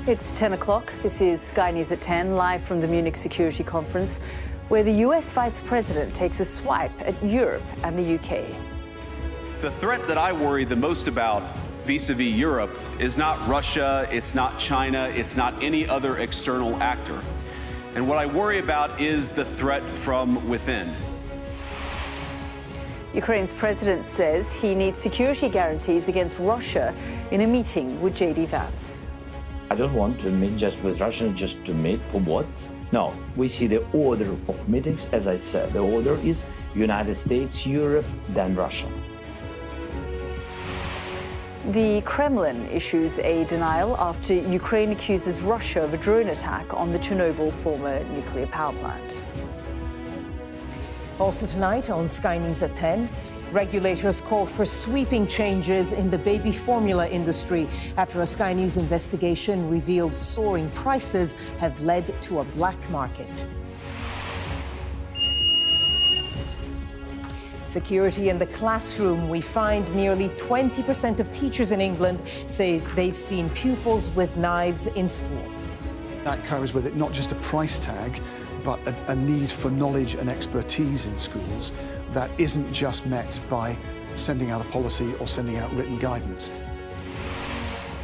It's 10 o'clock. This is Sky News at 10, live from the Munich Security Conference, where the US Vice President takes a swipe at Europe and the UK. The threat that I worry the most about vis-a-vis Europe is not Russia, it's not China, it's not any other external actor. And what I worry about is the threat from within. Ukraine's president says he needs security guarantees against Russia in a meeting with J.D. Vance. I don't want to meet just with Russia, just to meet for what? No, we see the order of meetings. As I said, the order is United States, Europe, then Russia. The Kremlin issues a denial after Ukraine accuses Russia of a drone attack on the Chernobyl former nuclear power plant. Also tonight on Sky News at 10, regulators call for sweeping changes in the baby formula industry after a Sky News investigation revealed soaring prices have led to a black market. Security in the classroom. We find nearly 20% of teachers in England say they've seen pupils with knives in school. That carries with it not just a price tag, but a need for knowledge and expertise in schools that isn't just met by sending out a policy or sending out written guidance.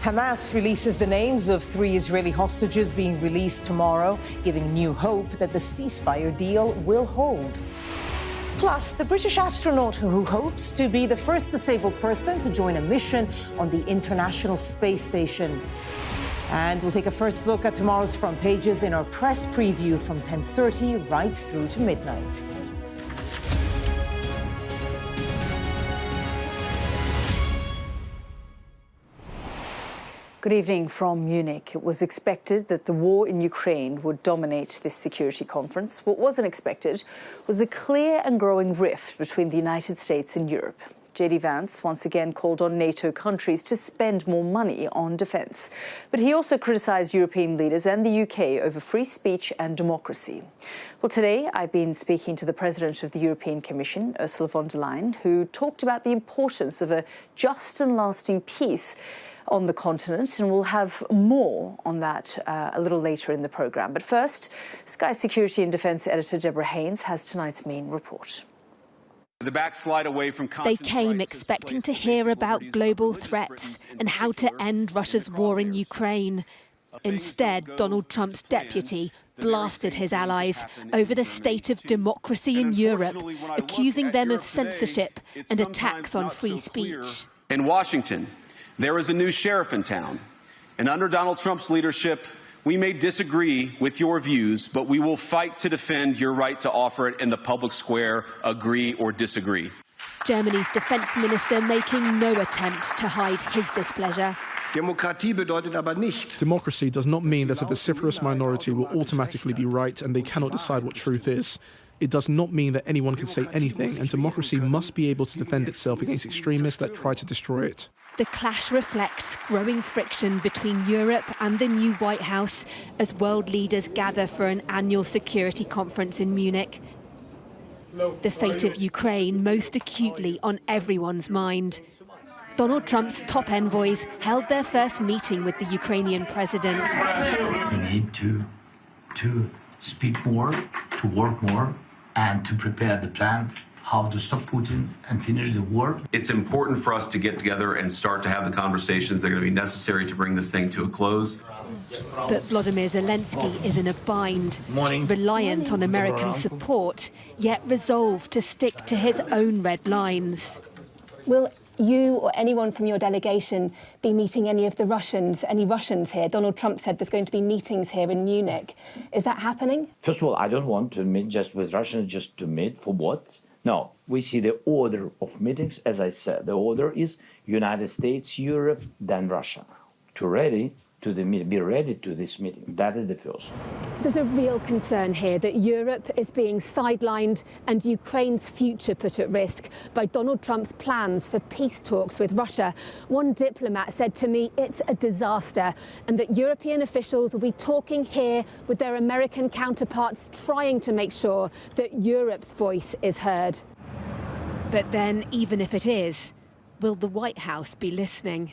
Hamas releases the names of 3 Israeli hostages being released tomorrow, giving new hope that the ceasefire deal will hold. Plus, the British astronaut who hopes to be the first disabled person to join a mission on the International Space Station. And we'll take a first look at tomorrow's front pages in our press preview from 10:30 right through to midnight. Good evening from Munich. It was expected that the war in Ukraine would dominate this security conference. What wasn't expected was the clear and growing rift between the United States and Europe. J.D. Vance once again called on NATO countries to spend more money on defence. But he also criticised European leaders and the UK over free speech and democracy. Well, today I've been speaking to the President of the European Commission, Ursula von der Leyen, who talked about the importance of a just and lasting peace on the continent, and we'll have more on that a little later in the programme. But first, Sky Security and Defence editor Deborah Haynes has tonight's main report. The backslide away from they came expecting to hear about global threats and how to end Russia's war in Ukraine. Instead, Donald Trump's deputy blasted his allies over the state of democracy in Europe, accusing them of censorship and attacks on free speech. In Washington, there is a new sheriff in town, and under Donald Trump's leadership, we may disagree with your views, but we will fight to defend your right to offer it in the public square, agree or disagree. Germany's defense minister making no attempt to hide his displeasure. Democracy does not mean that a vociferous minority will automatically be right and they cannot decide what truth is. It does not mean that anyone can say anything, and democracy must be able to defend itself against extremists that try to destroy it. The clash reflects growing friction between Europe and the new White House as world leaders gather for an annual security conference in Munich. The fate of Ukraine most acutely on everyone's mind. Donald Trump's top envoys held their first meeting with the Ukrainian president. We need to speak more, to work more, and to prepare the plan how to stop Putin and finish the war. It's important for us to get together and start to have the conversations that are going to be necessary to bring this thing to a close. But Volodymyr Zelensky is in a bind, reliant on American support, yet resolved to stick to his own red lines. Will you or anyone from your delegation be meeting any Russians here? Donald Trump said there's going to be meetings here in Munich. Is that happening? First of all, I don't want to meet just with Russians, just to meet for what? No, we see the order of meetings. As I said, the order is United States, Europe, then Russia. Be ready to this meeting. That is the first. There's a real concern here that Europe is being sidelined and Ukraine's future put at risk by Donald Trump's plans for peace talks with Russia. One diplomat said to me it's a disaster and that European officials will be talking here with their American counterparts, trying to make sure that Europe's voice is heard. But then, even if it is, will the White House be listening?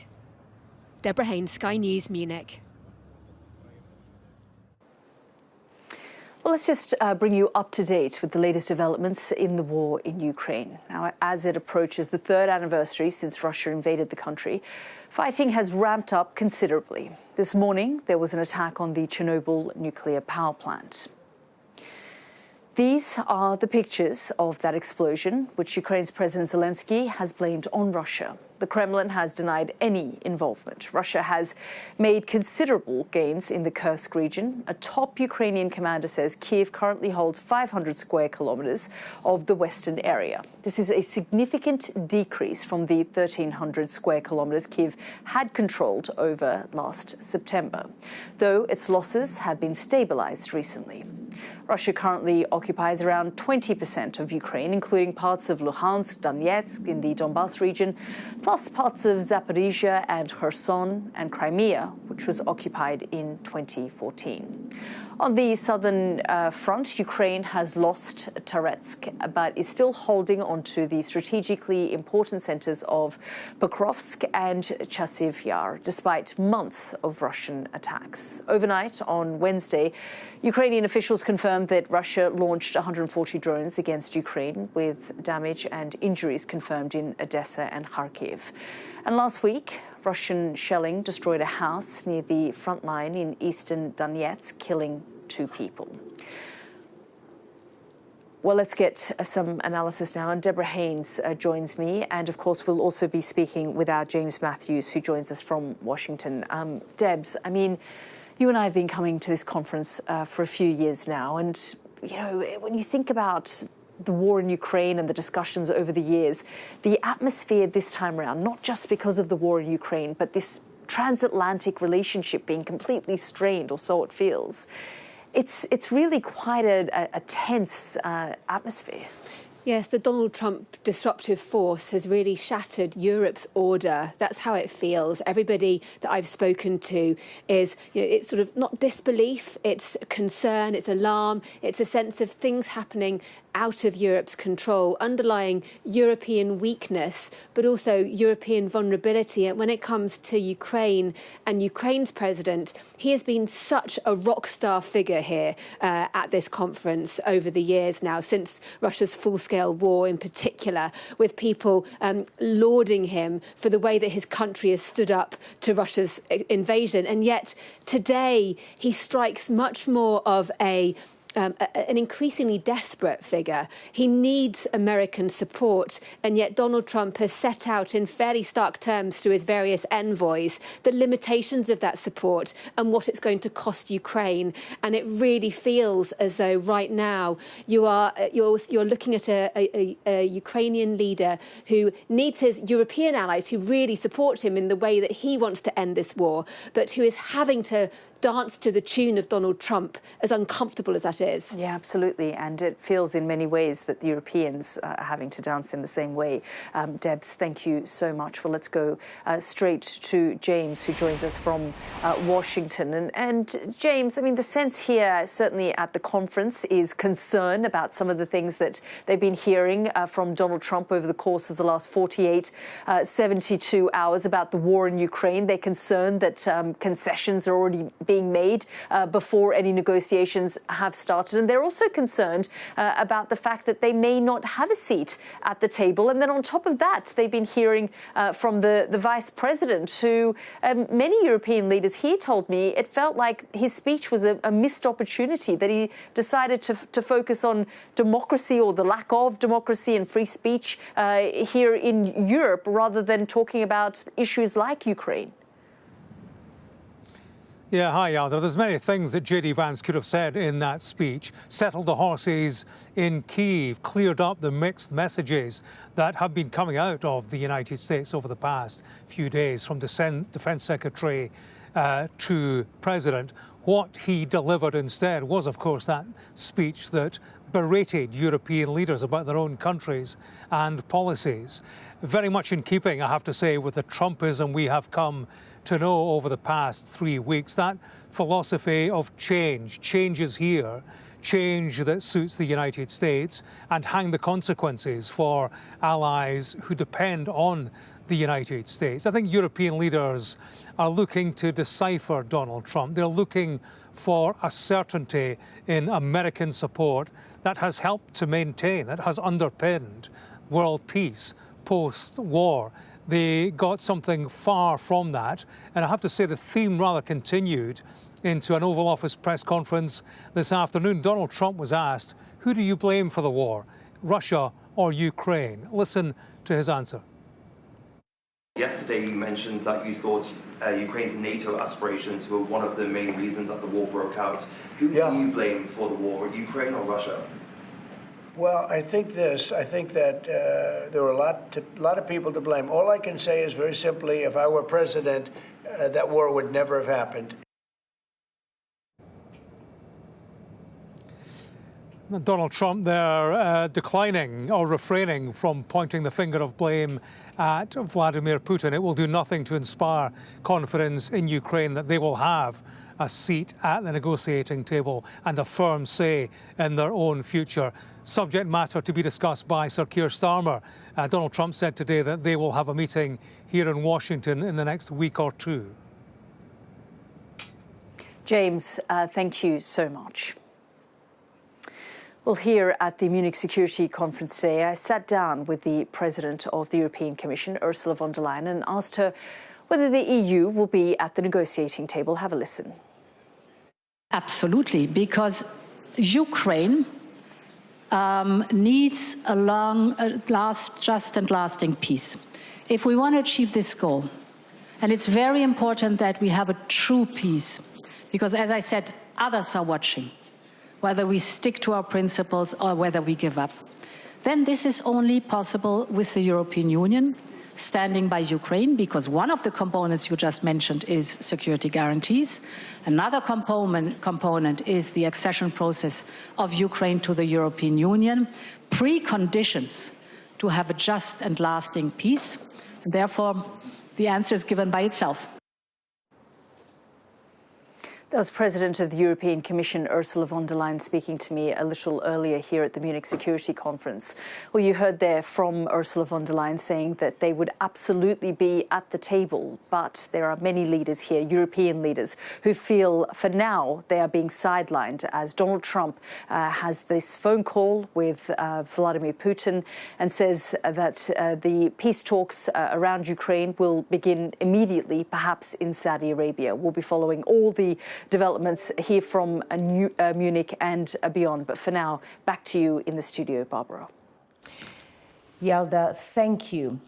Deborah Haynes, Sky News, Munich. Well, let's just bring you up to date with the latest developments in the war in Ukraine. Now, as it approaches the third anniversary since Russia invaded the country, fighting has ramped up considerably. This morning, there was an attack on the Chernobyl nuclear power plant. These are the pictures of that explosion, which Ukraine's President Zelensky has blamed on Russia. The Kremlin has denied any involvement. Russia has made considerable gains in the Kursk region. A top Ukrainian commander says Kyiv currently holds 500 square kilometers of the western area. This is a significant decrease from the 1,300 square kilometers Kyiv had controlled over last September, though its losses have been stabilized recently. Russia currently occupies around 20% of Ukraine, including parts of Luhansk, Donetsk in the Donbas region, plus parts of Zaporizhia and Kherson and Crimea, which was occupied in 2014. On the southern front, Ukraine has lost Toretsk, but is still holding onto the strategically important centers of Pokrovsk and Chasiv Yar, despite months of Russian attacks. Overnight, on Wednesday, Ukrainian officials confirmed that Russia launched 140 drones against Ukraine, with damage and injuries confirmed in Odessa and Kharkiv. And last week, Russian shelling destroyed a house near the front line in eastern Donetsk, killing 2 people. Well, let's get some analysis now. And Deborah Haynes joins me. And of course, we'll also be speaking with our James Matthews, who joins us from Washington. Debs, I mean, you and I have been coming to this conference for a few years now. And, you know, when you think about the war in Ukraine and the discussions over the years, the atmosphere this time around, not just because of the war in Ukraine, but this transatlantic relationship being completely strained, or so it feels. It's really quite a tense atmosphere. Yes, the Donald Trump disruptive force has really shattered Europe's order. That's how it feels. Everybody that I've spoken to is, it's sort of not disbelief, it's concern, it's alarm, it's a sense of things happening out of Europe's control, underlying European weakness, but also European vulnerability. And when it comes to Ukraine and Ukraine's president, he has been such a rock star figure here at this conference over the years now, since Russia's full-scale war in particular, with people lauding him for the way that his country has stood up to Russia's invasion. And yet today he strikes much more of an increasingly desperate figure. He needs American support, and yet Donald Trump has set out in fairly stark terms to his various envoys the limitations of that support and what it's going to cost Ukraine. And it really feels as though right now you're looking at a Ukrainian leader who needs his European allies who really support him in the way that he wants to end this war, but who is having to dance to the tune of Donald Trump, as uncomfortable as that is. Yeah, absolutely. And it feels in many ways that the Europeans are having to dance in the same way. Debs, thank you so much. Well, let's go straight to James, who joins us from Washington. And James, I mean, the sense here, certainly at the conference, is concern about some of the things that they've been hearing from Donald Trump over the course of the last 72 hours about the war in Ukraine. They're concerned that concessions are already being made before any negotiations have started. And they're also concerned about the fact that they may not have a seat at the table. And then on top of that, they've been hearing from the vice president, who many European leaders here told me it felt like his speech was a missed opportunity, that he decided to focus on democracy, or the lack of democracy and free speech here in Europe, rather than talking about issues like Ukraine. Yeah, hi, Yalda. There's many things that J.D. Vance could have said in that speech. Settled the horses in Kyiv, cleared up the mixed messages that have been coming out of the United States over the past few days, from the Defense Secretary to President. What he delivered instead was, of course, that speech that berated European leaders about their own countries and policies. Very much in keeping, I have to say, with the Trumpism we have come to know over the past 3 weeks, that philosophy of change is here, change that suits the United States, and hang the consequences for allies who depend on the United States. I think European leaders are looking to decipher Donald Trump. They're looking for a certainty in American support that has helped to maintain, that has underpinned world peace post-war. They got something far from that, and I have to say the theme rather continued into an Oval Office press conference this afternoon. Donald Trump was asked, who do you blame for the war, Russia or Ukraine? Listen to his answer. Yesterday you mentioned that you thought Ukraine's NATO aspirations were one of the main reasons that the war broke out. Who do you blame for the war, Ukraine or Russia? Well, I think that there were a lot of people to blame. All I can say is very simply, if I were president, that war would never have happened. Donald Trump there declining or refraining from pointing the finger of blame at Vladimir Putin. It will do nothing to inspire confidence in Ukraine that they will have a seat at the negotiating table and a firm say in their own future. Subject matter to be discussed by Sir Keir Starmer. Donald Trump said today that they will have a meeting here in Washington in the next week or two. James, thank you so much. Well, here at the Munich Security Conference today, I sat down with the President of the European Commission, Ursula von der Leyen, and asked her whether the EU will be at the negotiating table. Have a listen. Absolutely, because Ukraine needs a just and lasting peace. If we want to achieve this goal, and it's very important that we have a true peace, because as I said, others are watching, whether we stick to our principles or whether we give up, then this is only possible with the European Union standing by Ukraine, because one of the components you just mentioned is security guarantees. Another component is the accession process of Ukraine to the European Union, preconditions to have a just and lasting peace. And therefore, the answer is given by itself. That was President of the European Commission, Ursula von der Leyen, speaking to me a little earlier here at the Munich Security Conference. Well, you heard there from Ursula von der Leyen saying that they would absolutely be at the table, but there are many leaders here, European leaders, who feel for now they are being sidelined as Donald Trump has this phone call with Vladimir Putin and says that the peace talks around Ukraine will begin immediately, perhaps in Saudi Arabia. We'll be following all the developments here from Munich and beyond. But for now, back to you in the studio, Barbara. Yelda, thank you.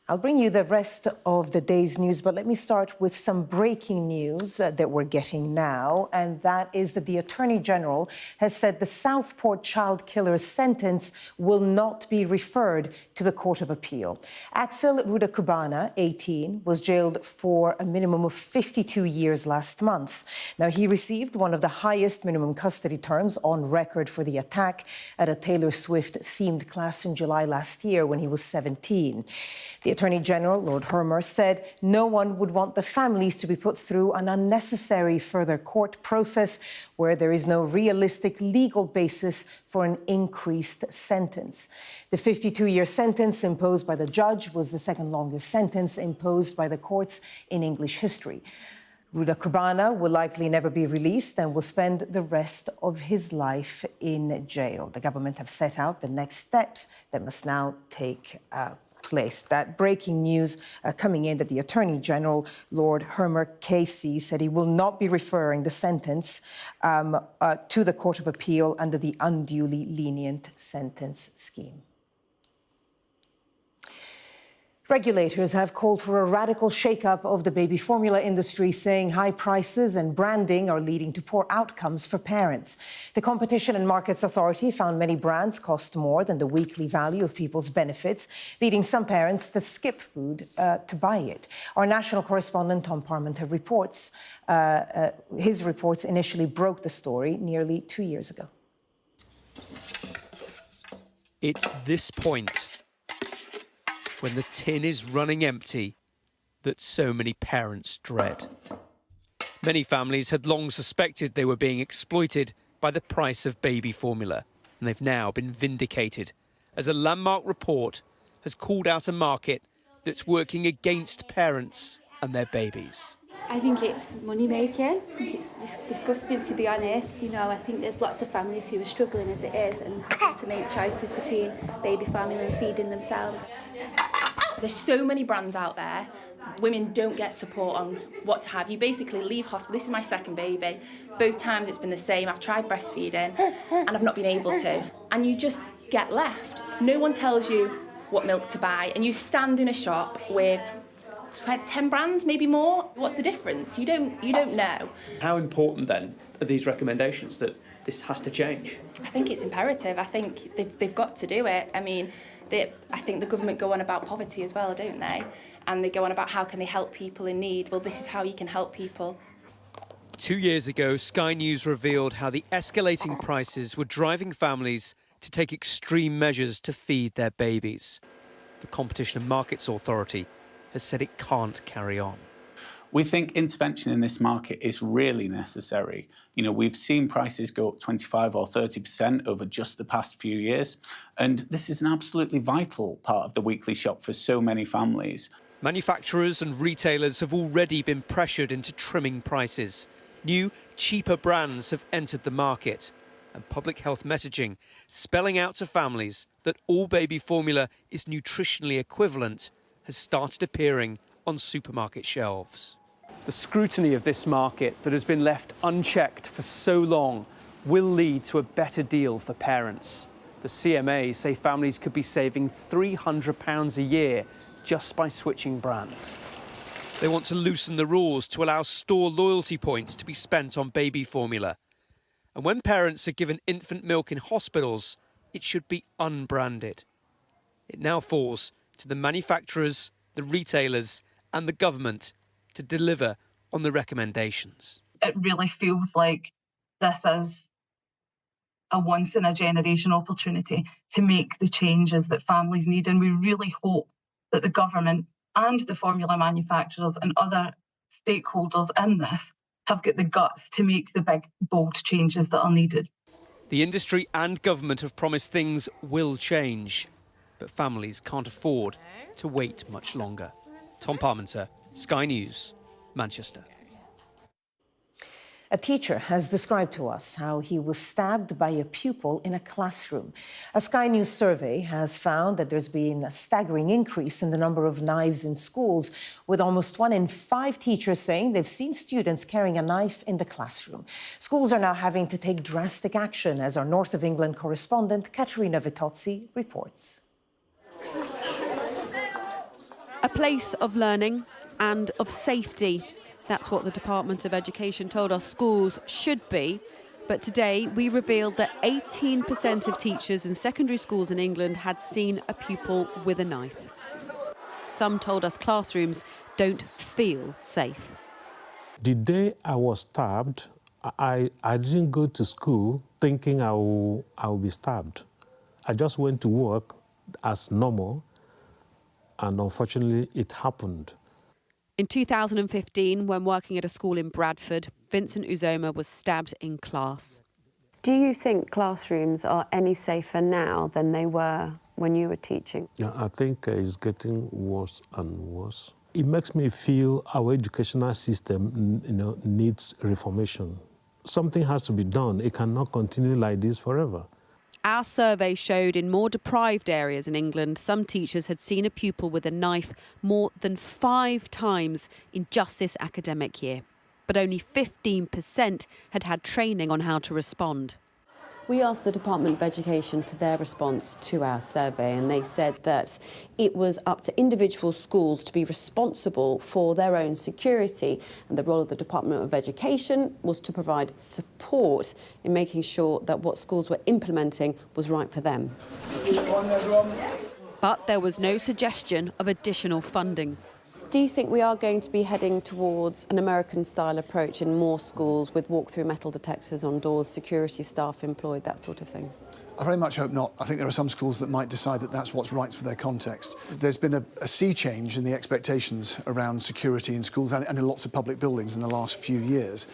I'll bring you the rest of the day's news, but let me start with some breaking news that we're getting now, and that is that the Attorney General has said the Southport child killer's sentence will not be referred to the Court of Appeal. Axel Rudakubana, 18, was jailed for a minimum of 52 years last month. Now, he received one of the highest minimum custody terms on record for the attack at a Taylor Swift-themed class in July last year when he was 17. The Attorney General, Lord Hermer, said no one would want the families to be put through an unnecessary further court process where there is no realistic legal basis for an increased sentence. The 52-year sentence imposed by the judge was the second longest sentence imposed by the courts in English history. Rudakubana will likely never be released and will spend the rest of his life in jail. The government have set out the next steps that must now take place. That breaking news coming in that the Attorney General, Lord Hermer Casey, said he will not be referring the sentence to the Court of Appeal under the unduly lenient sentence scheme. Regulators have called for a radical shake-up of the baby formula industry, saying high prices and branding are leading to poor outcomes for parents. The Competition and Markets Authority found many brands cost more than the weekly value of people's benefits, leading some parents to skip food to buy it. Our national correspondent, Tom Parmenter, reports. His reports initially broke the story nearly 2 years ago. It's this point, when the tin is running empty, that so many parents dread. Many families had long suspected they were being exploited by the price of baby formula, and they've now been vindicated as a landmark report has called out a market that's working against parents and their babies. I think it's money making. I think it's disgusting, to be honest. You know, I think there's lots of families who are struggling as it is and having to make choices between baby formula and feeding themselves. There's so many brands out there. Women don't get support on what to have. You basically leave hospital. This is my second baby. Both times it's been the same. I've tried breastfeeding and I've not been able to. And you just get left. No one tells you what milk to buy. And you stand in a shop with 10 brands, maybe more. What's the difference? You don't know. How important then are these recommendations that this has to change? I think it's imperative. I think they've got to do it. I mean, I think the government go on about poverty as well, don't they? And they go on about how can they help people in need. Well, this is how you can help people. 2 years ago, Sky News revealed how the escalating prices were driving families to take extreme measures to feed their babies. The Competition and Markets Authority has said it can't carry on. We think intervention in this market is really necessary. You know, we've seen prices go up 25 or 30% over just the past few years, and this is an absolutely vital part of the weekly shop for so many families. Manufacturers and retailers have already been pressured into trimming prices. New, cheaper brands have entered the market, and public health messaging spelling out to families that all baby formula is nutritionally equivalent has started appearing on supermarket shelves. The scrutiny of this market that has been left unchecked for so long will lead to a better deal for parents. The CMA say families could be saving £300 a year just by switching brands. They want to loosen the rules to allow store loyalty points to be spent on baby formula. And when parents are given infant milk in hospitals, it should be unbranded. It now falls to the manufacturers, the retailers and the government to deliver on the recommendations. It really feels like this is a once-in-a-generation opportunity to make the changes that families need, and we really hope that the government and the formula manufacturers and other stakeholders in this have got the guts to make the big, bold changes that are needed. The industry and government have promised things will change, but families can't afford to wait much longer. Tom Parmenter, Sky News, Manchester. A teacher has described to us how he was stabbed by a pupil in a classroom. A Sky News survey has found that there's been a staggering increase in the number of knives in schools, with almost 1 in 5 teachers saying they've seen students carrying a knife in the classroom. Schools are now having to take drastic action, as our North of England correspondent Caterina Vitozzi reports. A place of learning and of safety. That's what the Department of Education told us schools should be. But today we revealed that 18% of teachers in secondary schools in England had seen a pupil with a knife. Some told us classrooms don't feel safe. The day I was stabbed, I didn't go to school thinking I will be stabbed. I just went to work as normal, and unfortunately it happened. In 2015, when working at a school in Bradford, Vincent Uzoma was stabbed in class. Do you think classrooms are any safer now than they were when you were teaching? Yeah, I think it's getting worse and worse. It makes me feel our educational system, needs reformation. Something has to be done. It cannot continue like this forever. Our survey showed in more deprived areas in England, some teachers had seen a pupil with a knife more than 5 times in just this academic year. But only 15% had had training on how to respond. We asked the Department of Education for their response to our survey, and they said that it was up to individual schools to be responsible for their own security, and the role of the Department of Education was to provide support in making sure that what schools were implementing was right for them. But there was no suggestion of additional funding. Do you think we are going to be heading towards an American-style approach in more schools with walk-through metal detectors on doors, security staff employed, that sort of thing? I very much hope not. I think there are some schools that might decide that that's what's right for their context. There's been a sea change in the expectations around security in schools and in lots of public buildings in the last few years.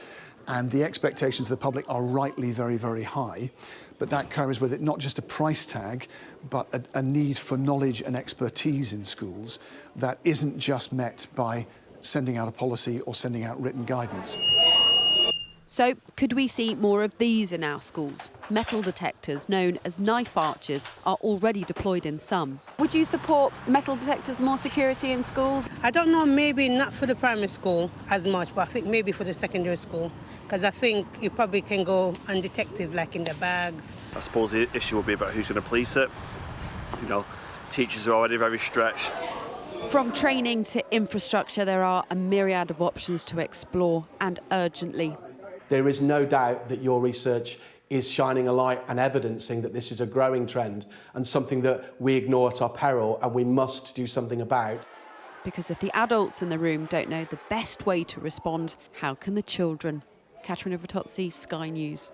And the expectations of the public are rightly very, very high. But that carries with it not just a price tag, but a need for knowledge and expertise in schools that isn't just met by sending out a policy or sending out written guidance. So, could we see more of these in our schools? Metal detectors, known as knife archers, are already deployed in some. Would you support metal detectors, more security in schools? I don't know, maybe not for the primary school as much, but I think maybe for the secondary school, because I think you probably can go undetected, like in the bags. I suppose the issue will be about who's going to police it. You know, teachers are already very stretched. From training to infrastructure, there are a myriad of options to explore, and urgently. There is no doubt that your research is shining a light and evidencing that this is a growing trend and something that we ignore at our peril and we must do something about. Because if the adults in the room don't know the best way to respond, how can the children? Katerina Vitozzi, Sky News.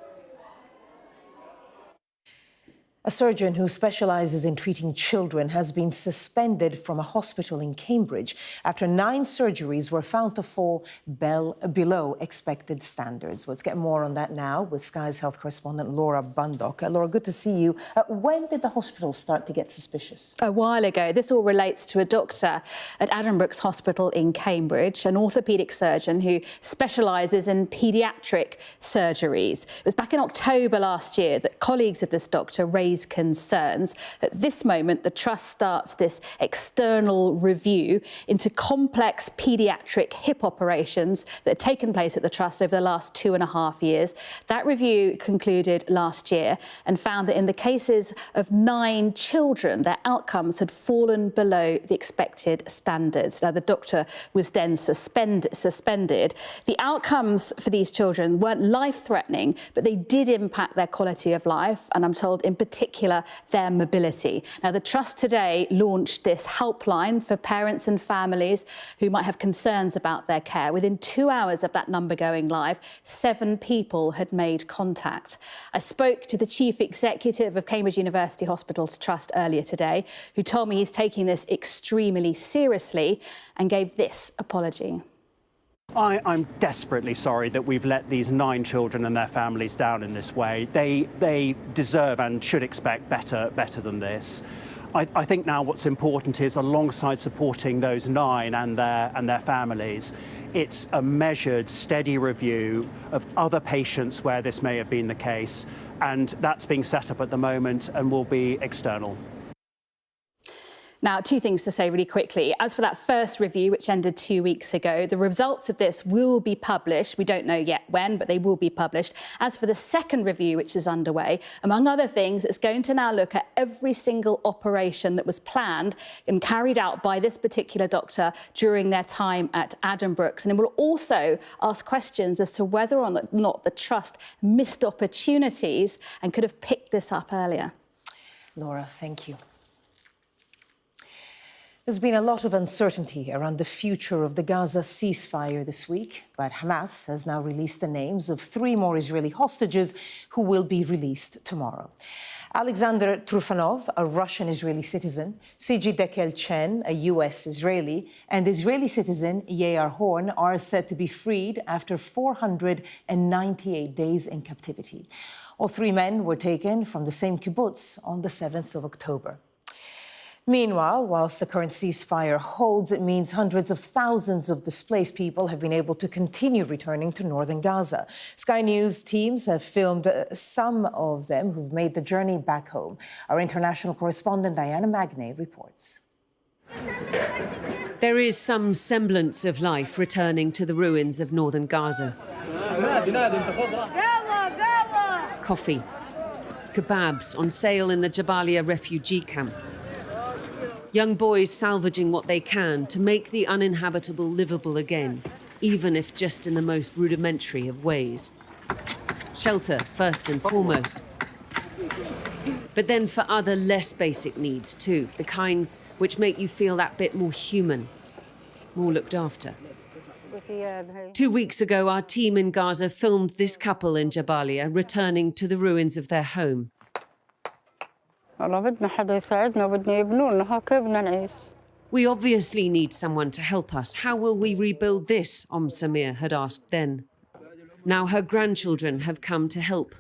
A surgeon who specialises in treating children has been suspended from a hospital in Cambridge after 9 surgeries were found to fall below expected standards. Let's get more on that now with Sky's health correspondent Laura Bundock. Laura, good to see you. When did the hospital start to get suspicious? A while ago. This all relates to a doctor at Addenbrooke's Hospital in Cambridge, an orthopaedic surgeon who specialises in paediatric surgeries. It was back in October last year that colleagues of this doctor raised concerns. At this moment, the Trust starts this external review into complex paediatric hip operations that had taken place at the Trust over the last 2.5 years. That review concluded last year and found that in the cases of 9 children, their outcomes had fallen below the expected standards. Now, the doctor was then suspended. The outcomes for these children weren't life-threatening, but they did impact their quality of life, and I'm told in particular their mobility. Now, the Trust today launched this helpline for parents and families who might have concerns about their care. Within 2 hours of that number going live, 7 people had made contact. I spoke to the chief executive of Cambridge University Hospitals Trust earlier today, who told me he's taking this extremely seriously and gave this apology. I'm desperately sorry that we've let these 9 children and their families down in this way. They deserve and should expect better than this. I think now what's important is, alongside supporting those 9 and their families, it's a measured, steady review of other patients where this may have been the case, and that's being set up at the moment and will be external. Now, 2 things to say really quickly. As for that first review, which ended 2 weeks ago, the results of this will be published. We don't know yet when, but they will be published. As for the second review, which is underway, among other things, it's going to now look at every single operation that was planned and carried out by this particular doctor during their time at Addenbrooke's. And it will also ask questions as to whether or not the Trust missed opportunities and could have picked this up earlier. Laura, thank you. There's been a lot of uncertainty around the future of the Gaza ceasefire this week, but Hamas has now released the names of 3 more Israeli hostages who will be released tomorrow. Alexander Trufanov, a Russian-Israeli citizen, Siji Dekel-Chen, a US-Israeli, and Israeli citizen Yair Horn are said to be freed after 498 days in captivity. All 3 men were taken from the same kibbutz on the 7th of October. Meanwhile, whilst the current ceasefire holds, it means hundreds of thousands of displaced people have been able to continue returning to northern Gaza. Sky News teams have filmed some of them who've made the journey back home. Our international correspondent Diana Magnay reports. There is some semblance of life returning to the ruins of northern Gaza. Coffee, kebabs on sale in the Jabalia refugee camp. Young boys salvaging what they can to make the uninhabitable livable again, even if just in the most rudimentary of ways. Shelter, first and foremost. But then for other less basic needs too, the kinds which make you feel that bit more human, more looked after. 2 weeks ago, our team in Gaza filmed this couple in Jabalia returning to the ruins of their home. We obviously need someone to help us. How will we rebuild this? Samir had asked then. Now her grandchildren have come to help.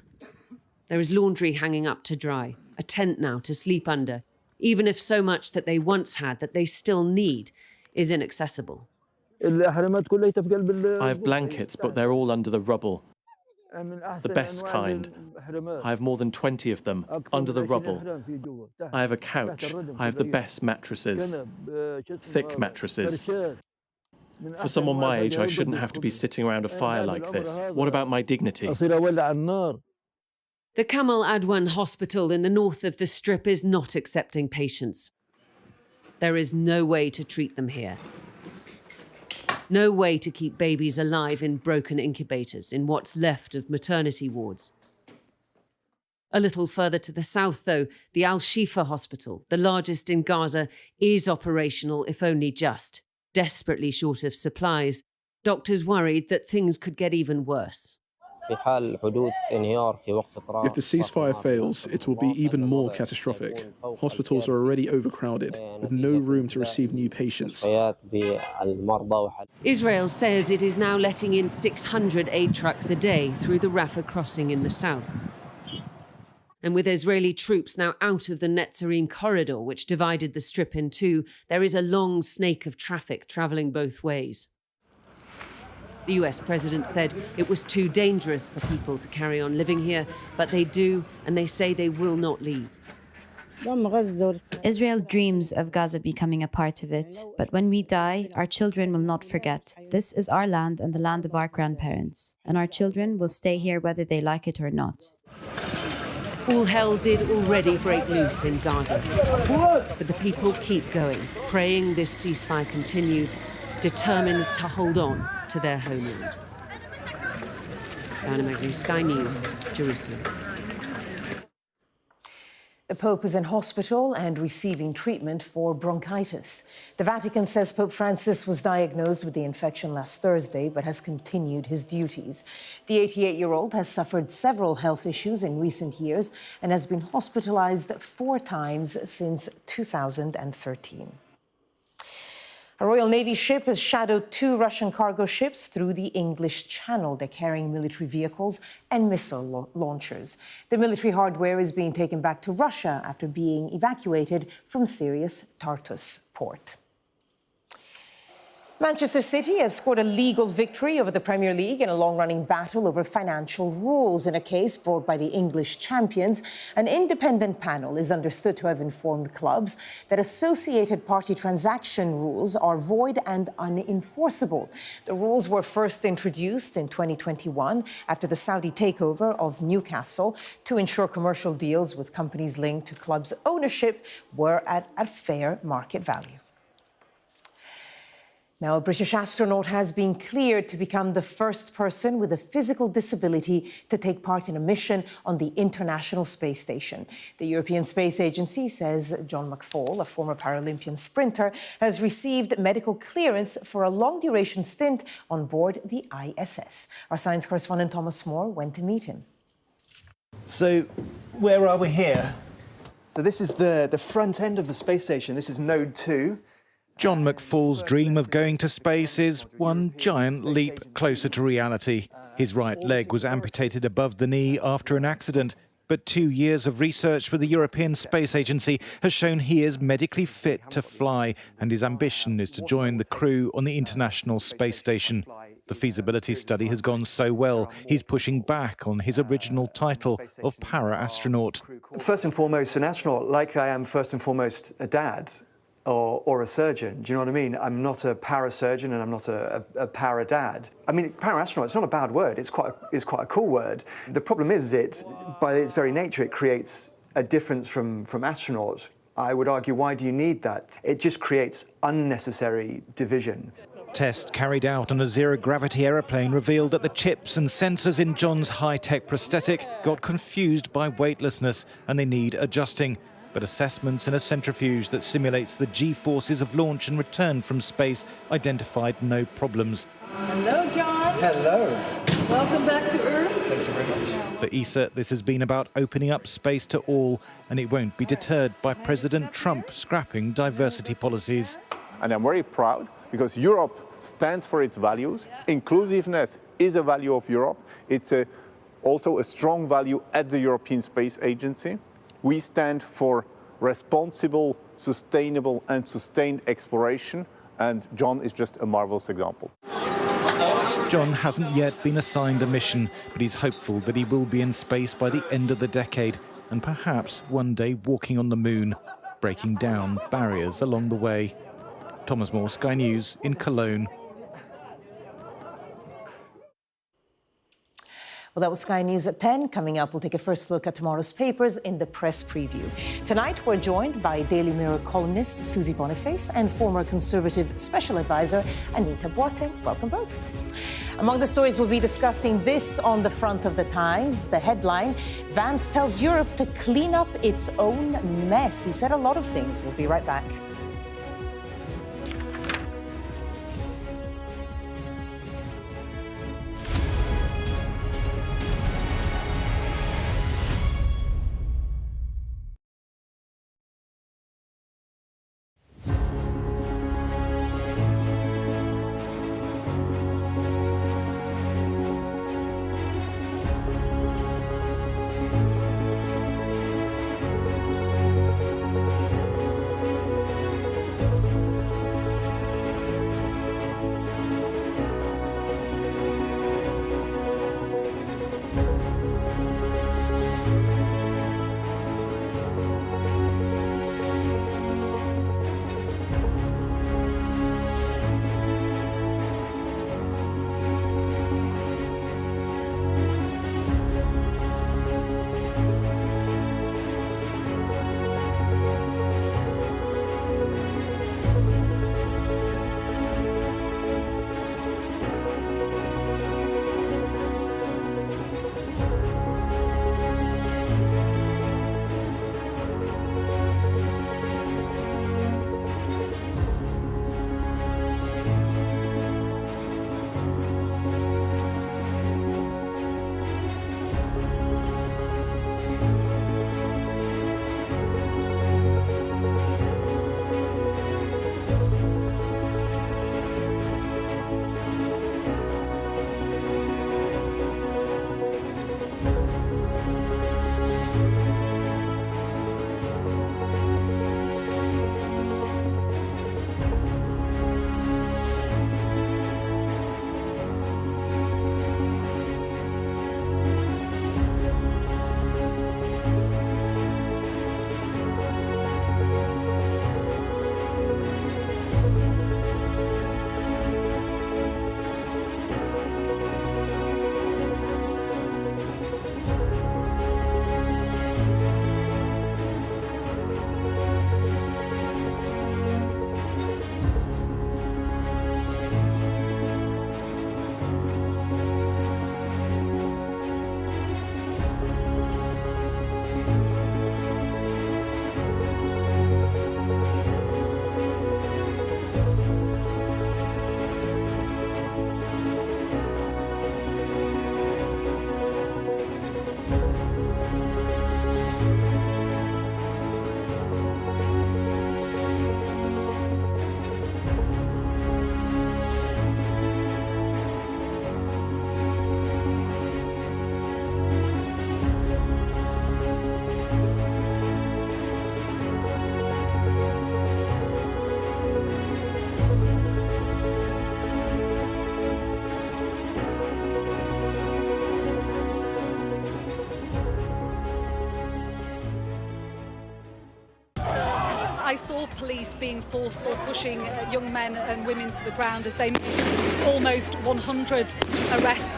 There is laundry hanging up to dry, a tent now to sleep under, even if so much that they once had that they still need is inaccessible. I have blankets, but they're all under the rubble. The best kind. I have more than 20 of them, under the rubble. I have a couch. I have the best mattresses. Thick mattresses. For someone my age, I shouldn't have to be sitting around a fire like this. What about my dignity? The Kamal Adwan Hospital in the north of the Strip is not accepting patients. There is no way to treat them here. No way to keep babies alive in broken incubators, in what's left of maternity wards. A little further to the south, though, the Al-Shifa Hospital, the largest in Gaza, is operational, if only just. Desperately short of supplies, doctors worried that things could get even worse. If the ceasefire fails, it will be even more catastrophic. Hospitals are already overcrowded, with no room to receive new patients. Israel says it is now letting in 600 aid trucks a day through the Rafah crossing in the south. And with Israeli troops now out of the Netzarim corridor, which divided the Strip in two, there is a long snake of traffic travelling both ways. The US president said it was too dangerous for people to carry on living here, but they do, and they say they will not leave. Israel dreams of Gaza becoming a part of it, but when we die, our children will not forget. This is our land and the land of our grandparents, and our children will stay here whether they like it or not. All hell did already break loose in Gaza, but the people keep going, praying this ceasefire continues, determined to hold on to their homeland. Diana Magri, Sky News, Jerusalem. The Pope is in hospital and receiving treatment for bronchitis. The Vatican says Pope Francis was diagnosed with the infection last Thursday, but has continued his duties. The 88-year-old has suffered several health issues in recent years and has been hospitalized 4 times since 2013. A Royal Navy ship has shadowed 2 Russian cargo ships through the English Channel. They're carrying military vehicles and missile launchers. The military hardware is being taken back to Russia after being evacuated from Syria's Tartus port. Manchester City have scored a legal victory over the Premier League in a long-running battle over financial rules in a case brought by the English champions. An independent panel is understood to have informed clubs that associated party transaction rules are void and unenforceable. The rules were first introduced in 2021 after the Saudi takeover of Newcastle to ensure commercial deals with companies linked to clubs' ownership were at a fair market value. Now, a British astronaut has been cleared to become the first person with a physical disability to take part in a mission on the International Space Station. The European Space Agency says John McFall, a former Paralympian sprinter, has received medical clearance for a long-duration stint on board the ISS. Our science correspondent Thomas Moore went to meet him. So, where are we here? So this is the front end of the space station. This is Node 2. John McFall's dream of going to space is one giant leap closer to reality. His right leg was amputated above the knee after an accident, but 2 years of research with the European Space Agency has shown he is medically fit to fly, and his ambition is to join the crew on the International Space Station. The feasibility study has gone so well, he's pushing back on his original title of para-astronaut. First and foremost, an astronaut, like I am first and foremost a dad. Or a surgeon, do you know what I mean? I'm not a parasurgeon and I'm not a para-dad. I mean, para-astronaut, it's not a bad word, it's quite a cool word. The problem is by its very nature, it creates a difference from astronaut. I would argue, why do you need that? It just creates unnecessary division. Tests carried out on a zero-gravity aeroplane revealed that the chips and sensors in John's high-tech prosthetic got confused by weightlessness and they need adjusting. But assessments in a centrifuge that simulates the G-forces of launch and return from space identified no problems. Hello, John. Hello. Welcome back to Earth. Thank you very much. For ESA, this has been about opening up space to all, and it won't be deterred by President Trump scrapping diversity policies. And I'm very proud because Europe stands for its values. Inclusiveness is a value of Europe. It's also a strong value at the European Space Agency. We stand for responsible, sustainable and sustained exploration, and John is just a marvelous example. John hasn't yet been assigned a mission, but he's hopeful that he will be in space by the end of the decade and perhaps one day walking on the moon, breaking down barriers along the way. Thomas Moore, Sky News in Cologne. Well, that was Sky News at 10. Coming up, we'll take a first look at tomorrow's papers in the press preview. Tonight, we're joined by Daily Mirror columnist Susie Boniface and former Conservative Special Advisor Anita Boite. Welcome both. Among the stories we'll be discussing, this on the front of the Times. The headline, Vance tells Europe to clean up its own mess. He said a lot of things. We'll be right back. I saw police being forceful, pushing young men and women to the ground as they made almost 100 arrests.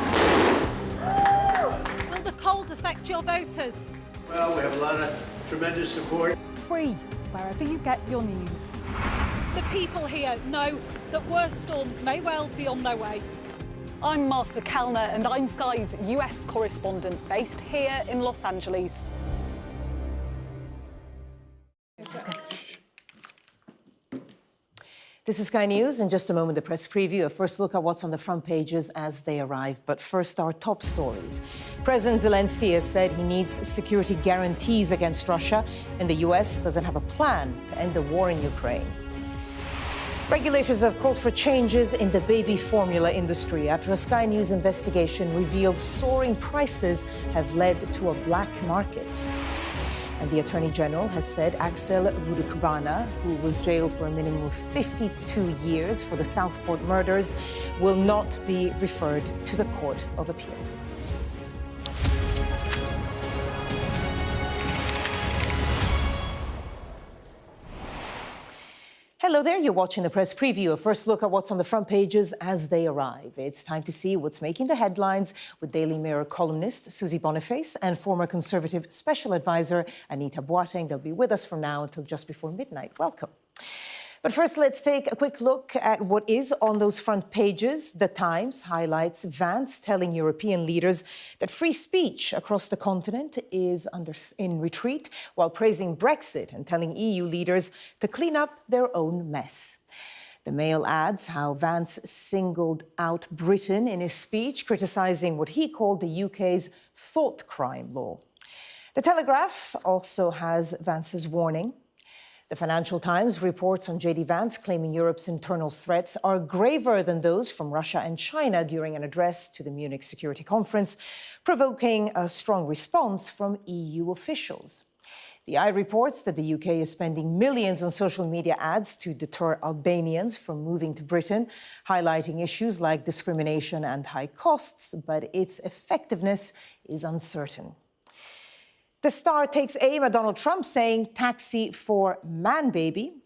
Will the cold affect your voters? Well, we have a lot of tremendous support. Free, wherever you get your news. The people here know that worse storms may well be on their way. I'm Martha Kellner and I'm Sky's US correspondent based here in Los Angeles. This is Sky News. In just a moment, the press preview. A first look at what's on the front pages as they arrive. But first, our top stories. President Zelensky has said he needs security guarantees against Russia, and the US doesn't have a plan to end the war in Ukraine. Regulators have called for changes in the baby formula industry after a Sky News investigation revealed soaring prices have led to a black market. And the Attorney General has said Axel Rudukbana, who was jailed for a minimum of 52 years for the Southport murders, will not be referred to the Court of Appeal. Hello there, you're watching the press preview. A first look at what's on the front pages as they arrive. It's time to see what's making the headlines with Daily Mirror columnist Susie Boniface and former Conservative Special Advisor Anita Boateng. They'll be with us from now until just before midnight. Welcome. But first, let's take a quick look at what is on those front pages. The Times highlights Vance telling European leaders that free speech across the continent is in retreat, while praising Brexit and telling EU leaders to clean up their own mess. The Mail adds how Vance singled out Britain in his speech, criticising what he called the UK's thought crime law. The Telegraph also has Vance's warning. The Financial Times reports on J.D. Vance claiming Europe's internal threats are graver than those from Russia and China during an address to the Munich Security Conference, provoking a strong response from EU officials. The Eye reports that the UK is spending millions on social media ads to deter Albanians from moving to Britain, highlighting issues like discrimination and high costs, but its effectiveness is uncertain. The Star takes aim at Donald Trump, saying taxi for man baby.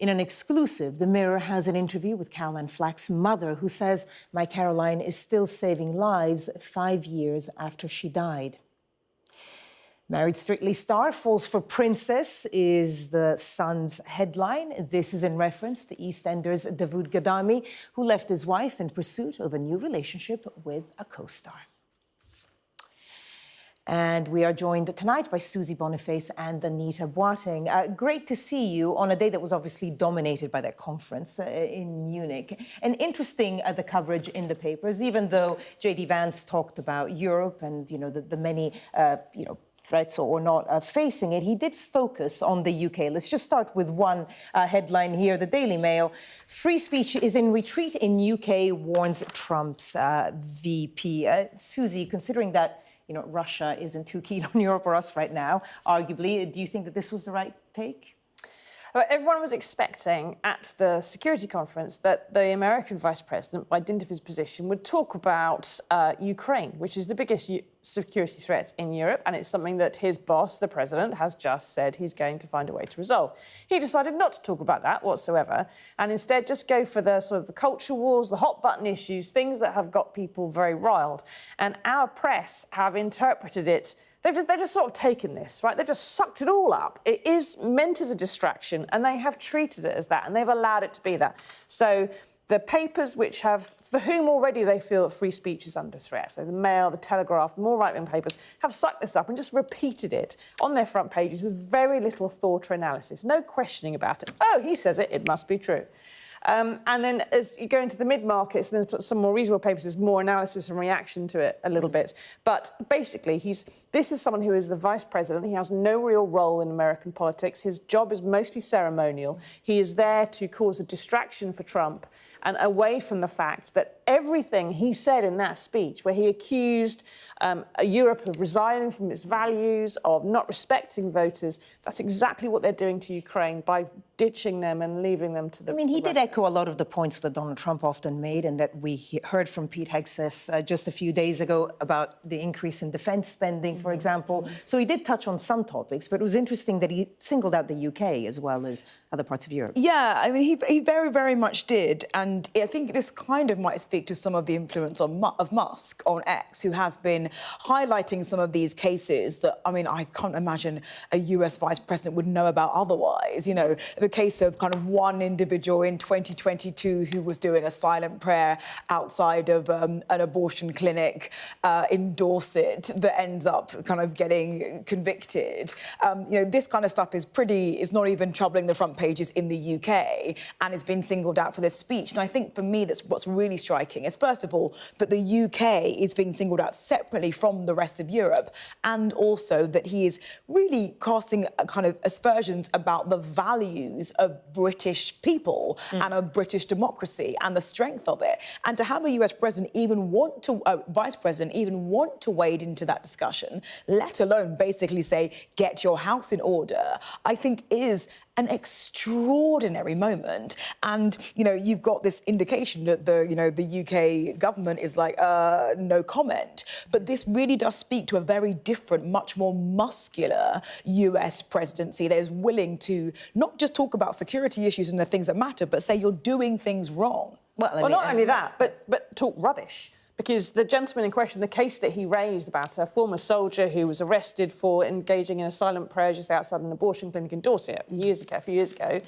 In an exclusive, The Mirror has an interview with Caroline Flack's mother, who says My Caroline is still saving lives 5 years after she died. Married Strictly Star falls for Princess is the Sun's headline. This is in reference to EastEnders Davood Gadami, who left his wife in pursuit of a new relationship with a co-star. And we are joined tonight by Susie Boniface and Anita Boateng. Great to see you on a day that was obviously dominated by that conference in Munich. And interesting the coverage in the papers, even though J.D. Vance talked about Europe and the many threats or not facing it, he did focus on the UK. Let's just start with one headline here, the Daily Mail. Free speech is in retreat in UK, warns Trump's VP. Susie, considering that Russia isn't too keen on Europe or us right now, arguably. Do you think that this was the right take? Well, everyone was expecting at the security conference that the American vice president, by dint of his position, would talk about Ukraine, which is the biggest security threat in Europe, and it's something that his boss, the president, has just said he's going to find a way to resolve. He decided not to talk about that whatsoever, and instead just go for the sort of the culture wars, the hot button issues, things that have got people very riled. And our press have interpreted it. They've just sort of taken this, right? They've just sucked it all up. It is meant as a distraction, and they have treated it as that, and they've allowed it to be that. So the papers for whom already they feel that free speech is under threat, so the Mail, the Telegraph, the more right-wing papers, have sucked this up and just repeated it on their front pages with very little thought or analysis, no questioning about it. Oh, he says it, it must be true. And then as you go into the mid-markets, and then some more reasonable papers, there's more analysis and reaction to it a little bit. But basically, this is someone who is the vice president. He has no real role in American politics. His job is mostly ceremonial. He is there to cause a distraction for Trump and away from the fact that everything he said in that speech, where he accused Europe of resigning from its values, of not respecting voters, that's exactly what they're doing to Ukraine by ditching them and leaving them to the... he did echo a lot of the points that Donald Trump often made and that we heard from Pete Hegseth just a few days ago about the increase in defence spending, for example. So he did touch on some topics, but it was interesting that he singled out the UK as well as other parts of Europe. Yeah, he very, very much did. And I think this kind of might speak to some of the influence of Musk on X, who has been highlighting some of these cases that, I can't imagine a US vice president would know about otherwise. The case of kind of one individual in 2022 who was doing a silent prayer outside of an abortion clinic in Dorset that ends up kind of getting convicted. This kind of stuff is not even troubling the front pages in the UK and is being singled out for this speech. And I think for me, that's what's really striking is, first of all, that the UK is being singled out separately from the rest of Europe, and also that he is really casting a kind of aspersions about the values of British people and of British democracy and the strength of it. And to have a US president even want to, vice president even want to wade into that discussion, let alone basically say, get your house in order, I think is an extraordinary moment. And, you know, you've got this indication that the UK government is like, no comment. But this really does speak to a very different, much more muscular US presidency that is willing to not just talk about security issues and the things that matter, but say you're doing things wrong. Well, not only that, but talk rubbish. Because the gentleman in question, the case that he raised about a former soldier who was arrested for engaging in a silent prayer just outside an abortion clinic in Dorset a few years ago,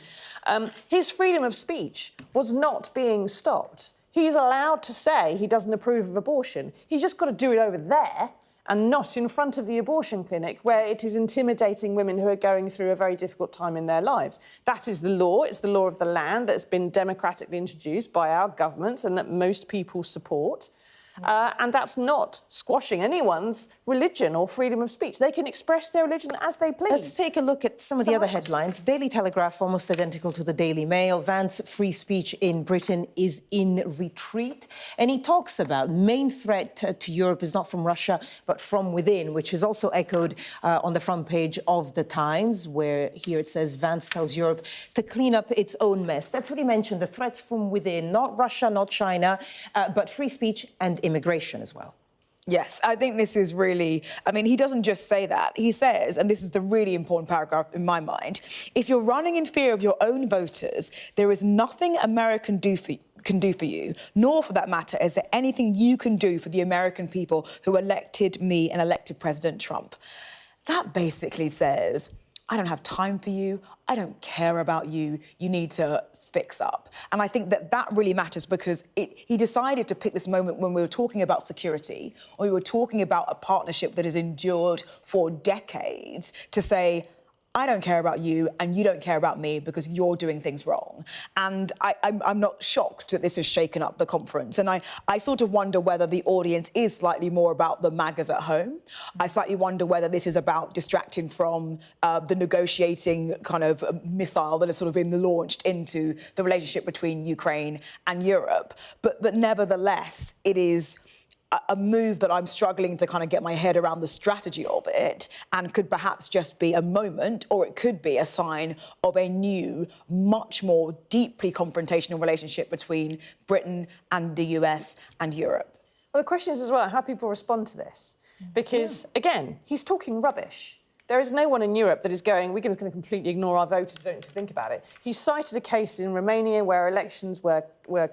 his freedom of speech was not being stopped. He's allowed to say he doesn't approve of abortion. He's just got to do it over there and not in front of the abortion clinic where it is intimidating women who are going through a very difficult time in their lives. That is the law. It's the law of the land that's been democratically introduced by our governments and that most people support. And that's not squashing anyone's religion or freedom of speech. They can express their religion as they please. Let's take a look at some of the other headlines. Daily Telegraph, almost identical to the Daily Mail. Vance, free speech in Britain is in retreat. And he talks about main threat to Europe is not from Russia, but from within, which is also echoed on the front page of The Times, where here it says Vance tells Europe to clean up its own mess. That's what he mentioned, the threats from within, not Russia, not China, but free speech and immigration as well. Yes, I think this is really, I mean, he doesn't just say that. He says, and this is the really important paragraph in my mind, if you're running in fear of your own voters, there is nothing America can do for you, nor for that matter is there anything you can do for the American people who elected me and elected President Trump. That basically says, I don't have time for you, I don't care about you, you need to fix up. And I think that that really matters because he decided to pick this moment when we were talking about security, or we were talking about a partnership that has endured for decades, to say, I don't care about you and you don't care about me because you're doing things wrong. And I'm not shocked that this has shaken up the conference. And I sort of wonder whether the audience is slightly more about the MAGAs at home. I slightly wonder whether this is about distracting from the negotiating kind of missile that has sort of been launched into the relationship between Ukraine and Europe. But nevertheless, it is a move that I'm struggling to kind of get my head around the strategy of it, and could perhaps just be a moment, or it could be a sign of a new, much more deeply confrontational relationship between Britain and the US and Europe. Well, the question is as well how people respond to this. Because, again, he's talking rubbish. There is no one in Europe that is going, we're going to completely ignore our voters, don't need to think about it. He cited a case in Romania where elections were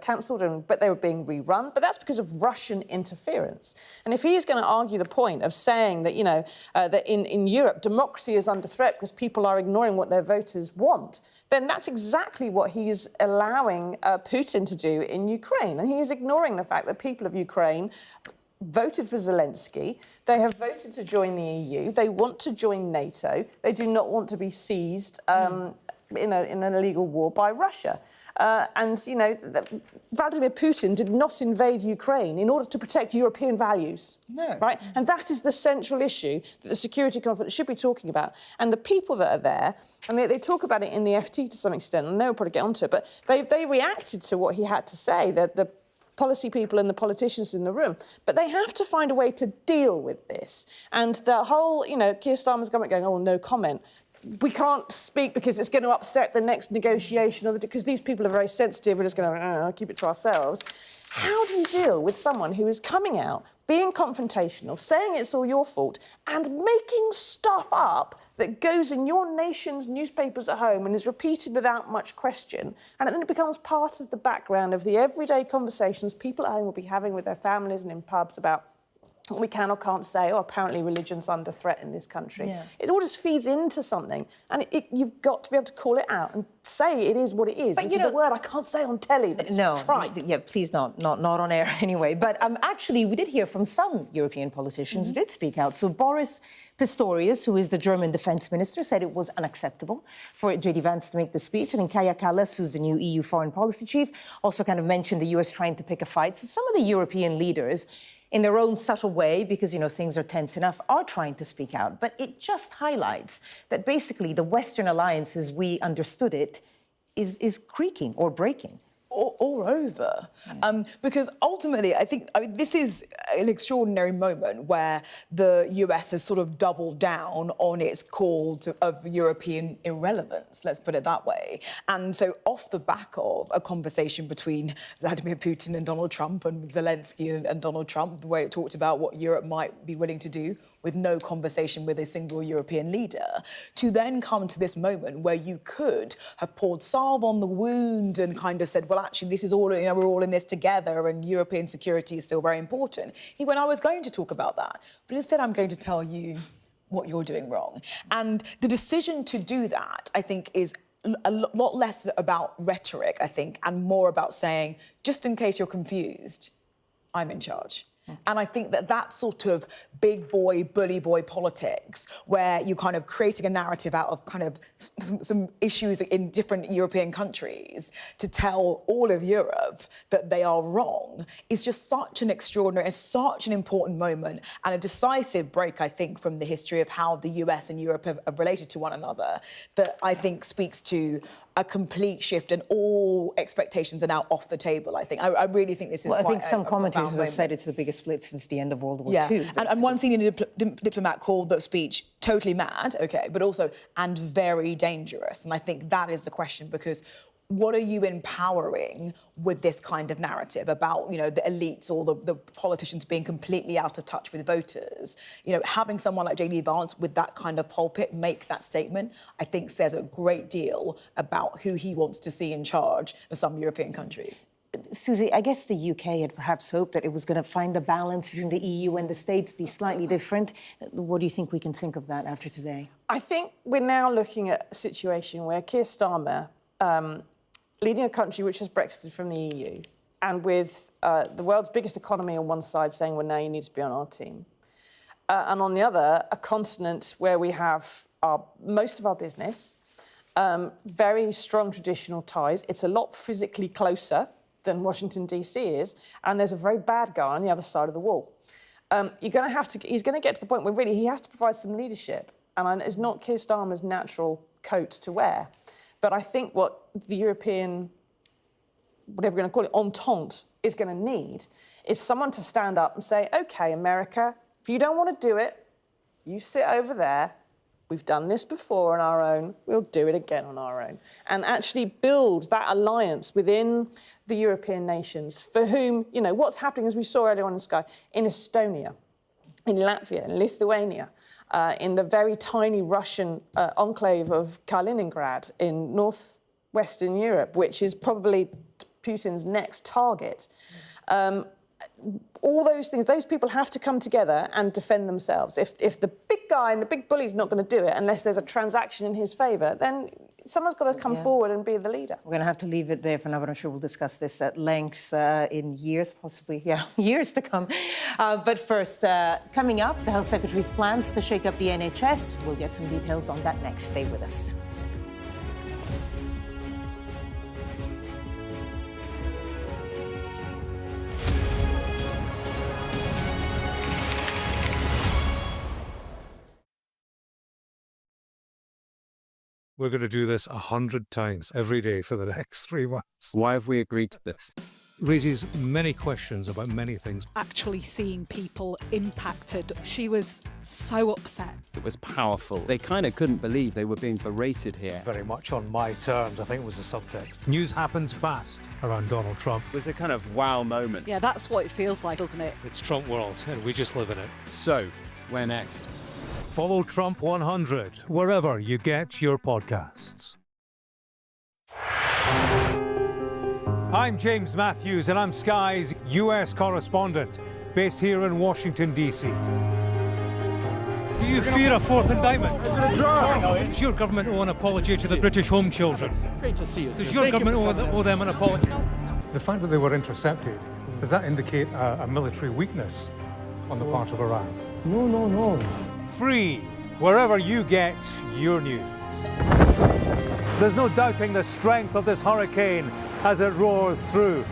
cancelled, but they were being rerun. But that's because of Russian interference. And if he is going to argue the point of saying that, you know, that in Europe, democracy is under threat because people are ignoring what their voters want, then that's exactly what he is allowing Putin to do in Ukraine. And he is ignoring the fact that people of Ukraine voted for Zelensky. They have voted to join the EU. They want to join NATO. They do not want to be seized in an illegal war by Russia. And, you know, Vladimir Putin did not invade Ukraine in order to protect European values. No. Right? And that is the central issue that the Security Conference should be talking about. And the people that are there, and they talk about it in the FT to some extent, and they'll probably get onto it, but they reacted to what he had to say, the policy people and the politicians in the room. But they have to find a way to deal with this. And the whole, you know, Keir Starmer's government going, oh, no comment. We can't speak because it's going to upset the next negotiation, because these people are very sensitive. We're just going to keep it to ourselves. How do you deal with someone who is coming out, being confrontational, saying it's all your fault, and making stuff up that goes in your nation's newspapers at home and is repeated without much question, and then it becomes part of the background of the everyday conversations people at home will be having with their families and in pubs about we can or can't say, oh, apparently religion's under threat in this country. Yeah. It all just feeds into something. And you've got to be able to call it out and say it is what it is, But which is a word I can't say on telly, but it's trite. Yeah, please not on air anyway. But actually, we did hear from some European politicians who did speak out. So Boris Pistorius, who is the German defence minister, said it was unacceptable for J.D. Vance to make the speech. And then Kaja Kallas, who's the new EU foreign policy chief, also kind of mentioned the US trying to pick a fight. So some of the European leaders, in their own subtle way, because, things are tense enough, are trying to speak out. But it just highlights that basically the Western alliance, as we understood it, is creaking or breaking. Or over. Because ultimately, I think this is an extraordinary moment where the US has sort of doubled down on its call of European irrelevance, let's put it that way. And so off the back of a conversation between Vladimir Putin and Donald Trump and Zelensky and Donald Trump, where it talked about what Europe might be willing to do with no conversation with a single European leader, to then come to this moment where you could have poured salve on the wound and kind of said, well, actually, this is all, we're all in this together and European security is still very important. He went, I was going to talk about that, but instead I'm going to tell you what you're doing wrong. And the decision to do that, I think, is a lot less about rhetoric, I think, and more about saying, just in case you're confused, I'm in charge. And I think that sort of big boy, bully boy politics, where you're kind of creating a narrative out of kind of some issues in different European countries to tell all of Europe that they are wrong, is just such an extraordinary, such an important moment and a decisive break, I think, from the history of how the US and Europe have related to one another, that I think speaks to a complete shift and all expectations are now off the table, I think. I really think this is I quite think some commentators have said moment. it's the biggest split since the end of World War Yeah, II. and one senior diplomat called the speech totally mad, OK, but also, and very dangerous. And I think that is the question, because what are you empowering with this kind of narrative about, the elites or the politicians being completely out of touch with voters? Having someone like J.D. Vance with that kind of pulpit make that statement, I think says a great deal about who he wants to see in charge of some European countries. Susie, I guess the UK had perhaps hoped that it was going to find a balance between the EU and the States, be slightly different. What do you think we can think of that after today? I think we're now looking at a situation where Keir Starmer, leading a country which has Brexited from the EU, and with the world's biggest economy on one side saying, well, now you need to be on our team, and on the other, a continent where we have most of our business, very strong traditional ties. It's a lot physically closer than Washington, D.C. is, and there's a very bad guy on the other side of the wall. He's going to get to the point where really he has to provide some leadership, and it's not Keir Starmer's natural coat to wear. But I think what the European, whatever we're going to call it, entente is going to need is someone to stand up and say, OK, America, if you don't want to do it, you sit over there. We've done this before on our own. We'll do it again on our own. And actually build that alliance within the European nations for whom, what's happening, as we saw earlier on in the sky, in Estonia, in Latvia, in Lithuania, in the very tiny Russian enclave of Kaliningrad in northwestern Europe, which is probably Putin's next target. All those things, those people have to come together and defend themselves. If the big guy and the big bully's not going to do it unless there's a transaction in his favour, then someone's got to come forward and be the leader. We're going to have to leave it there for now, but I'm sure we'll discuss this at length in years, possibly, years to come. But first, coming up, the Health Secretary's plans to shake up the NHS. We'll get some details on that next. Stay with us. We're going to do this 100 times every day for the next 3 months. Why have we agreed to this? Raises many questions about many things. Actually seeing people impacted, she was so upset. It was powerful. They kind of couldn't believe they were being berated here. Very much on my terms, I think was the subtext. News happens fast around Donald Trump. It was a kind of wow moment. Yeah, that's what it feels like, doesn't it? It's Trump world, and we just live in it. So, where next? Follow Trump 100 wherever you get your podcasts. I'm James Matthews, and I'm Sky's US correspondent. based here in Washington, D.C. Do you fear a fourth indictment? Is it a draw? Does your government owe an apology to the British home children? Great to see you. Does your government owe them an apology? The fact that they were intercepted, does that indicate a military weakness on the part of Iran? No, no, no. Free, wherever you get your news. There's no doubting the strength of this hurricane as it roars through.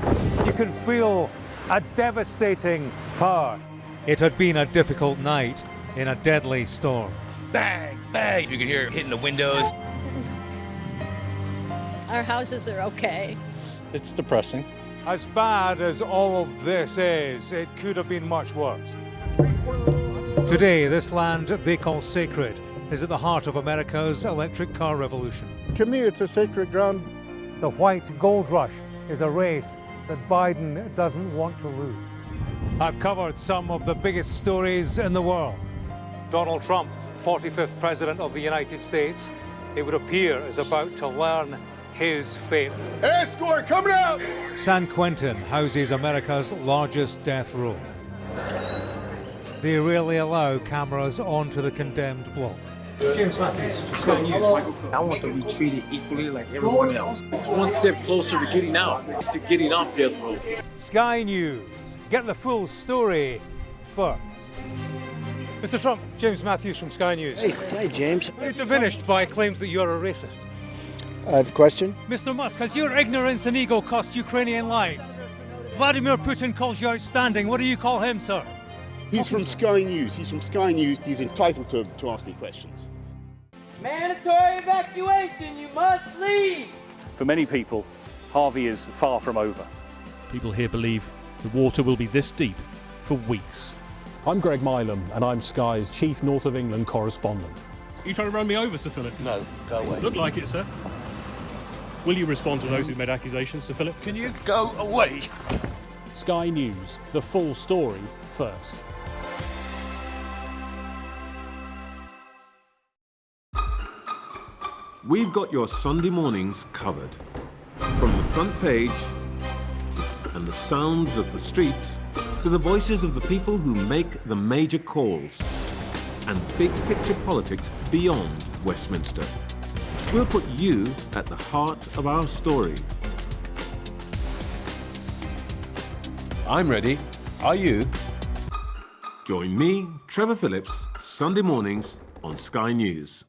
You can feel a devastating power. It had been a difficult night in a deadly storm. Bang, bang. You can hear it hitting the windows. Our houses are okay. It's depressing. As bad as all of this is, it could have been much worse. Today, this land they call sacred is at the heart of America's electric car revolution. To me, it's a sacred ground. The white gold rush is a race that Biden doesn't want to lose. I've covered some of the biggest stories in the world. Donald Trump, 45th President of the United States, it would appear is about to learn his fate. Escort coming out! San Quentin houses America's largest death row. They rarely allow cameras onto the condemned block. James Matthews, Sky News. I want them to be treated equally like everyone else. It's one step closer to getting out, to getting off death row. Sky News. Get the full story first. Mr. Trump, James Matthews from Sky News. Hey, James. You're diminished by claims that you're a racist. Question? Mr. Musk, has your ignorance and ego cost Ukrainian lives? Vladimir Putin calls you outstanding. What do you call him, sir? He's from Sky News. He's from Sky News. He's entitled to ask me questions. Mandatory evacuation. You must leave. For many people, Harvey is far from over. People here believe the water will be this deep for weeks. I'm Greg Milam, and I'm Sky's Chief North of England correspondent. Are you trying to run me over, Sir Philip? No, go away. Look like it, sir. Will you respond to those who made accusations, Sir Philip? Can you go away? Sky News, the full story first. We've got your Sunday mornings covered. From the front page and the sounds of the streets to the voices of the people who make the major calls and big picture politics beyond Westminster. We'll put you at the heart of our story. I'm ready. Are you? Join me, Trevor Phillips, Sunday mornings on Sky News.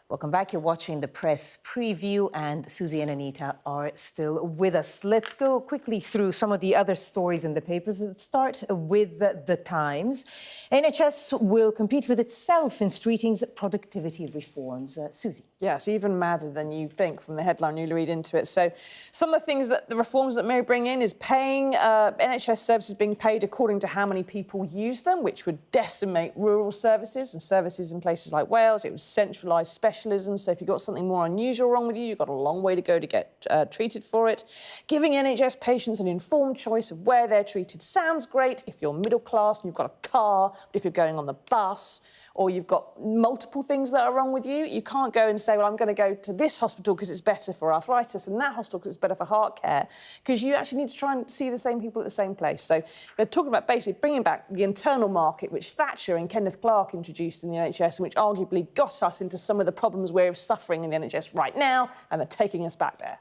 Welcome back. You're watching the press preview, and Susie and Anita are still with us. Let's go quickly through some of the other stories in the papers. Let's start with the Times. NHS will compete with itself in Streeting's productivity reforms. Susie. Yes, even madder than you think from the headline you read into it. So some of the things that the reforms that may bring in is paying NHS services being paid according to how many people use them, which would decimate rural services and services in places like Wales. It would centralise specialism. So if you've got something more unusual wrong with you, you've got a long way to go to get treated for it. Giving NHS patients an informed choice of where they're treated sounds great if you're middle class and you've got a car, but if you're going on the bus or you've got multiple things that are wrong with you, you can't go and say, well, I'm going to go to this hospital because it's better for arthritis and that hospital because it's better for heart care, because you actually need to try and see the same people at the same place. So they're talking about basically bringing back the internal market, which Thatcher and Kenneth Clarke introduced in the NHS, and which arguably got us into some of the problems we're suffering in the NHS right now, and they're taking us back there.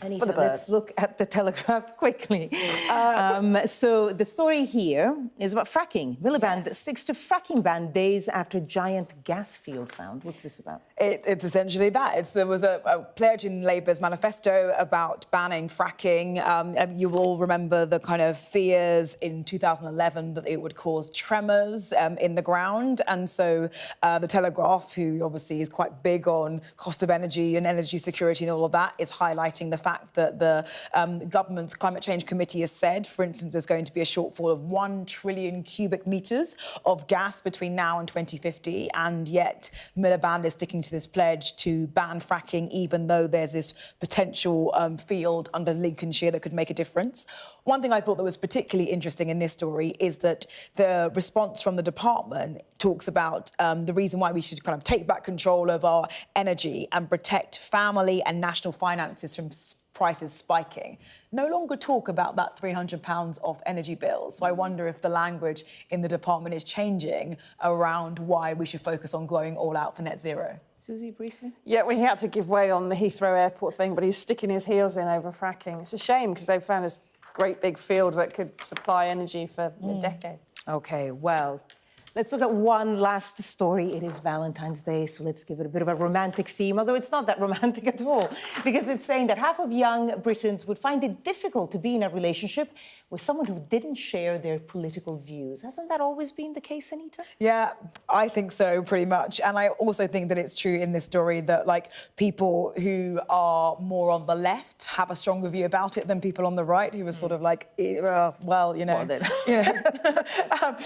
Anita, let's look at the Telegraph quickly. So the story here is about fracking. Miliband sticks to fracking ban days after giant gas field found. What's this about? It's essentially that. There was a pledge in Labour's manifesto about banning fracking. You will all remember the kind of fears in 2011 that it would cause tremors in the ground. And so the Telegraph, who obviously is quite big on cost of energy and energy security and all of that, is highlighting the fact that the government's climate change committee has said, for instance, there's going to be a shortfall of 1 trillion cubic metres of gas between now and 2050, and yet Miliband is sticking to this pledge to ban fracking, even though there's this potential field under Lincolnshire that could make a difference. One thing I thought that was particularly interesting in this story is that the response from the department talks about the reason why we should kind of take back control of our energy and protect family and national finances from prices spiking, no longer talk about that £300 off energy bills. So I wonder if the language in the department is changing around why we should focus on going all out for net zero. Susie, briefly? Yeah, we had to give way on the Heathrow Airport thing, but he's sticking his heels in over fracking. It's a shame because they've found this great big field that could supply energy for a decade. OK, well, let's look at one last story. It is Valentine's Day, so let's give it a bit of a romantic theme, although it's not that romantic at all, because it's saying that half of young Britons would find it difficult to be in a relationship with someone who didn't share their political views. Hasn't that always been the case, Anita? Yeah, I think so, pretty much. And I also think that it's true in this story that, like, people who are more on the left have a stronger view about it than people on the right, who are sort of like, well, you know. Well, then.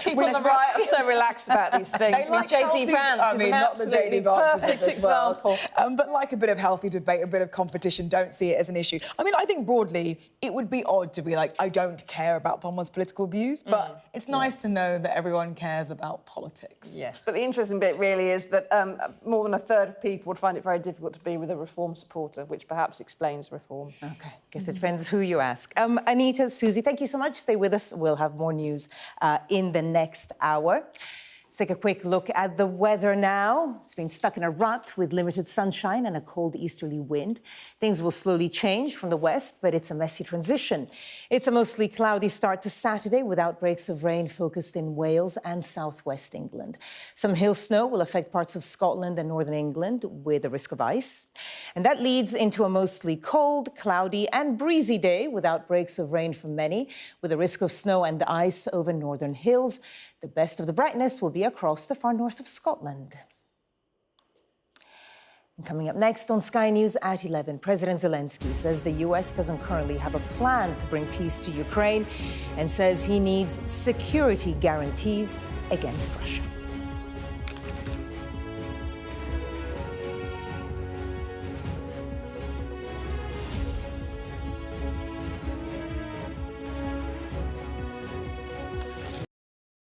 People on the right are so relaxed about these things. Like J.D. Vance is an absolutely perfect example. But like a bit of healthy debate, a bit of competition, don't see it as an issue. I mean, I think broadly, it would be odd to be like, I don't care about someone's political views, but it's nice to know that everyone cares about politics. Yes, but the interesting bit really is that more than a third of people would find it very difficult to be with a Reform supporter, which perhaps explains Reform. OK, guess it depends who you ask. Anita, Susie, thank you so much. Stay with us. We'll have more news in the next hour. Let's take a quick look at the weather now. It's been stuck in a rut with limited sunshine and a cold easterly wind. Things will slowly change from the west, but it's a messy transition. It's a mostly cloudy start to Saturday with outbreaks of rain focused in Wales and southwest England. Some hail snow will affect parts of Scotland and northern England with a risk of ice. And that leads into a mostly cold, cloudy and breezy day with outbreaks of rain for many, with a risk of snow and ice over northern hills. The best of the brightness will be across the far north of Scotland. And coming up next on Sky News at 11, President Zelensky says the US doesn't currently have a plan to bring peace to Ukraine and says he needs security guarantees against Russia.